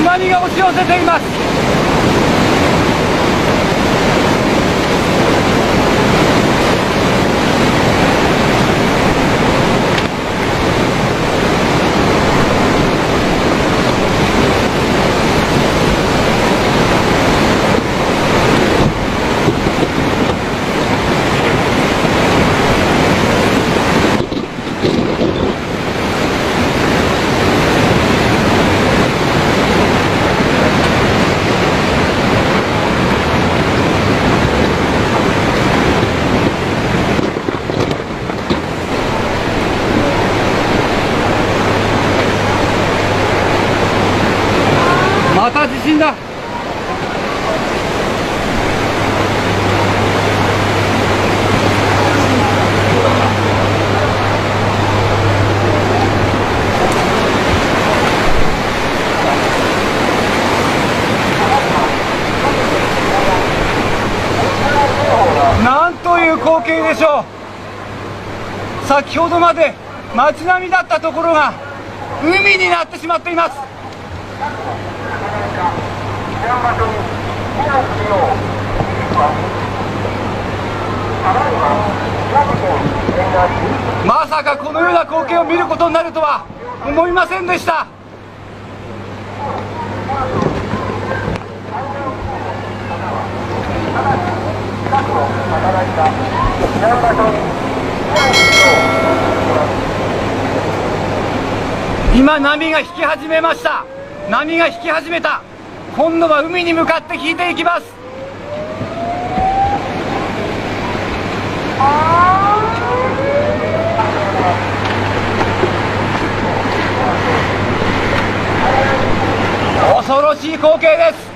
津波が押し寄せています。また地震だ。なんという光景でしょう。先ほどまで街並みだったところが海になってしまっています。まさかこのような光景を見ることになるとは思いませんでした。今波が引き始めました。波が引き始めた。今度は海に向かって引いていきます。恐ろしい光景です。